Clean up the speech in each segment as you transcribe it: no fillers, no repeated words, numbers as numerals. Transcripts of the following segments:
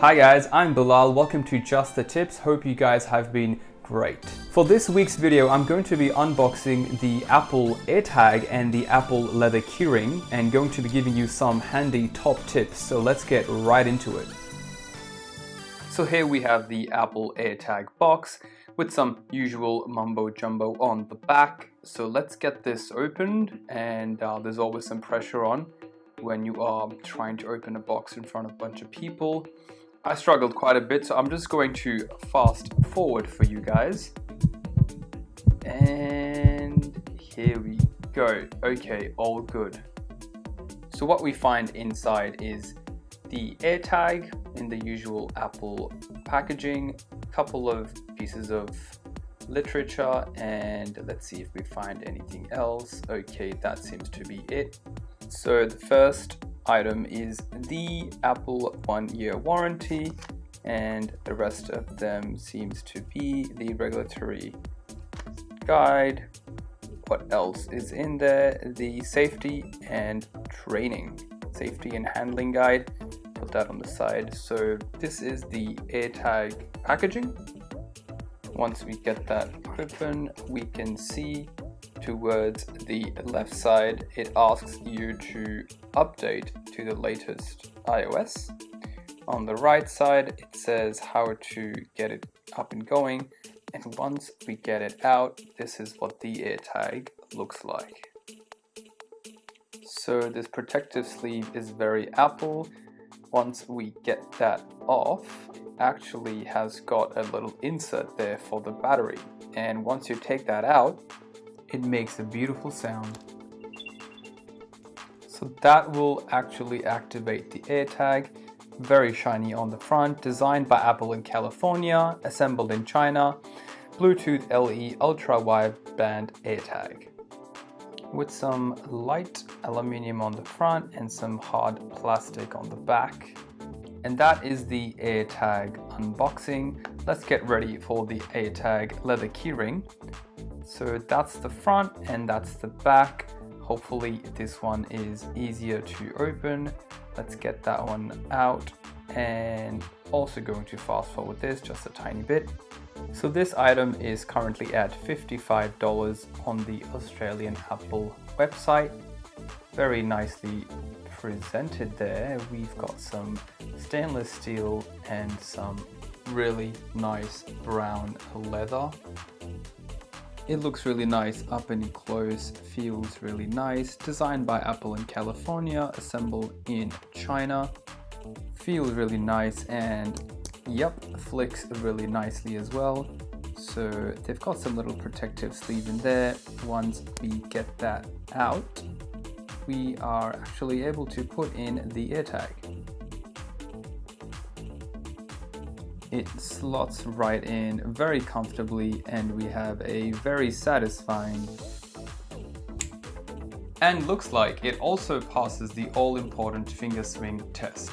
Hi guys, I'm Bilal. Welcome to Just the Tips. Hope you guys have been great. For this week's video, I'm going to be unboxing the Apple AirTag and the Apple leather keyring and going to be giving you some handy top tips. So let's get right into it. So here we have the Apple AirTag box with some usual mumbo jumbo on the back. So let's get this opened, and there's always some pressure on when you are trying to open a box in front of a bunch of people. I struggled quite a bit, so I'm just going to fast forward for you guys. And here we go. Okay, all good. So what we find inside is the AirTag in the usual Apple packaging, a couple of pieces of literature, and let's see if we find anything else. Okay, that seems to be it. So the first item is the Apple 1-year warranty, and the rest of them seems to be the regulatory guide. What else is in there? The safety and handling guide. Put that on the side. So this is the AirTag packaging. Once we get that open, we can see towards the left side, it asks you to update to the latest iOS. On the right side, it says how to get it up and going. And once we get it out, this is what the AirTag looks like. So this protective sleeve is very Apple. Once we get that off, it actually has got a little insert there for the battery. And once you take that out, it makes a beautiful sound. So that will actually activate the AirTag. Very shiny on the front, designed by Apple in California, assembled in China. Bluetooth LE ultra wideband AirTag with some light aluminium on the front and some hard plastic on the back. And that is the AirTag unboxing. Let's get ready for the AirTag leather keyring. So that's the front and that's the back. Hopefully this one is easier to open. Let's get that one out, and also going to fast forward this just a tiny bit. So this item is currently at $55 on the Australian Apple website. Very nicely presented there. We've got some stainless steel and some really nice brown leather. It looks really nice up and close, feels really nice. Designed by Apple in California, assembled in China. Feels really nice, and yep, flicks really nicely as well. So they've got some little protective sleeve in there. Once we get that out, we are actually able to put in the AirTag. It slots right in very comfortably, and we have a very satisfying, and looks like it also passes the all-important finger swing test.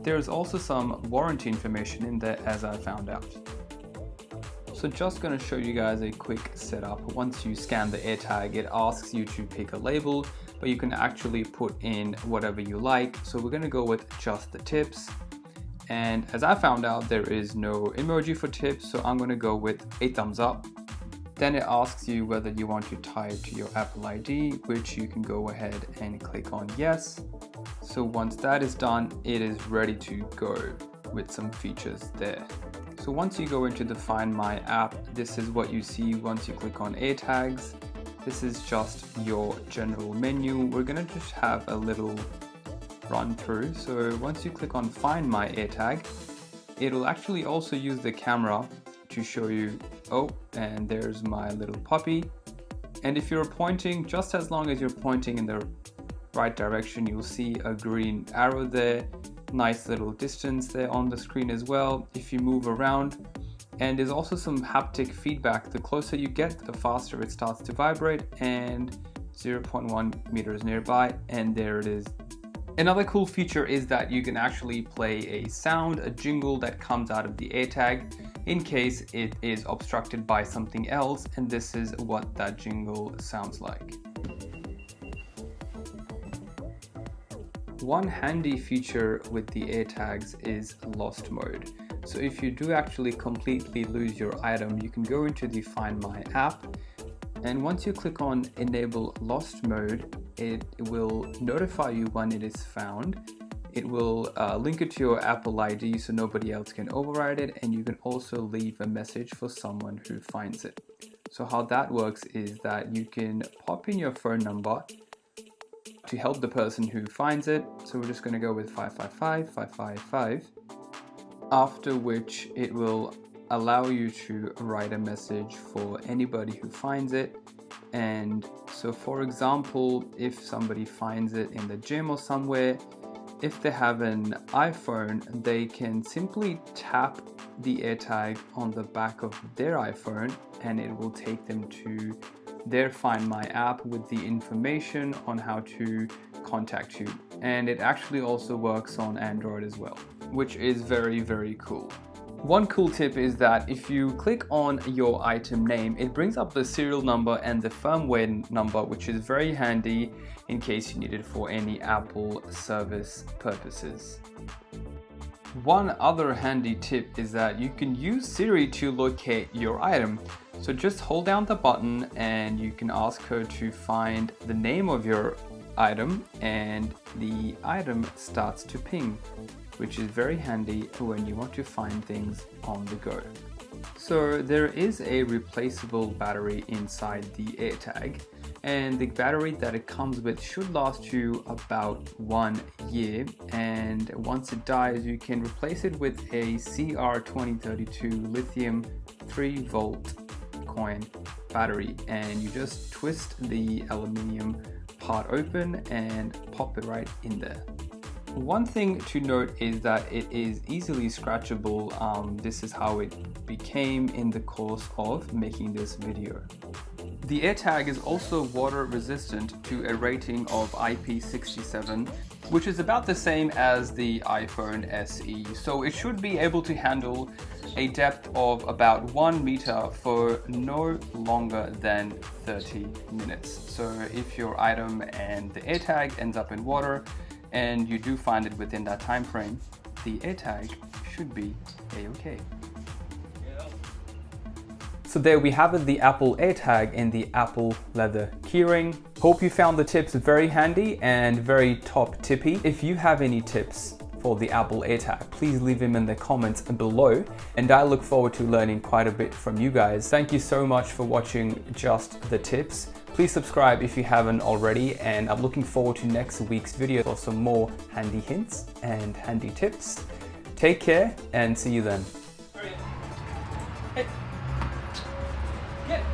There's also some warranty information in there, as I found out. So just going to show you guys a quick setup. Once you scan the AirTag, it asks you to pick a label, but you can actually put in whatever you like. So we're going to go with just the tips. And as I found out, there is no emoji for tips, so I'm going to go with a thumbs up. Then it asks you whether you want to tie it to your Apple ID, which you can go ahead and click on yes. So once that is done, it is ready to go with some features there. So once you go into the Find My app, this is what you see once you click on AirTags. This is just your general menu. We're going to just have a little run through. So once you click on Find My AirTag, it'll actually also use the camera to show you, oh, and there's my little puppy. And if you're pointing, just as long as you're pointing in the right direction, you'll see a green arrow there. Nice little distance there on the screen as well if you move around. And there's also some haptic feedback. The closer you get, the faster it starts to vibrate, and 0.1 meters nearby, and there it is. Another cool feature is that you can actually play a sound, a jingle that comes out of the AirTag in case it is obstructed by something else, and this is what that jingle sounds like. One handy feature with the AirTags is lost mode. So if you do actually completely lose your item, you can go into the Find My app, and once you click on enable lost mode, it will notify you when it is found. It will link it to your Apple ID so nobody else can override it, and you can also leave a message for someone who finds it. So how that works is that you can pop in your phone number to help the person who finds it. So we're just going to go with 555-555, after which it will allow you to write a message for anybody who finds it. And so for example, if somebody finds it in the gym or somewhere, if they have an iPhone, they can simply tap the AirTag on the back of their iPhone and it will take them to their Find My app with the information on how to contact you. And it actually also works on Android as well, which is very, very cool. One cool tip is that if you click on your item name, it brings up the serial number and the firmware number, which is very handy in case you need it for any Apple service purposes. One other handy tip is that you can use Siri to locate your item. So just hold down the button and you can ask her to find the name of your item, and the item starts to ping, which is very handy when you want to find things on the go. So there is a replaceable battery inside the AirTag, and the battery that it comes with should last you about 1 year, and once it dies you can replace it with a CR2032 lithium 3-volt coin battery, and you just twist the aluminium part open and pop it right in there. One thing to note is that it is easily scratchable. This is how it became in the course of making this video. The AirTag is also water resistant to a rating of IP67, which is about the same as the iPhone SE. So it should be able to handle a depth of about 1 meter for no longer than 30 minutes. So if your item and the AirTag ends up in water and you do find it within that time frame, the AirTag should be a-okay. So there we have it, the Apple AirTag and the Apple leather keyring. Hope you found the tips very handy and very top tippy. If you have any tips for the Apple AirTag, please leave them in the comments below, and I look forward to learning quite a bit from you guys. Thank you so much for watching Just the Tips. Please subscribe if you haven't already, and I'm looking forward to next week's video for some more handy hints and handy tips. Take care and see you then.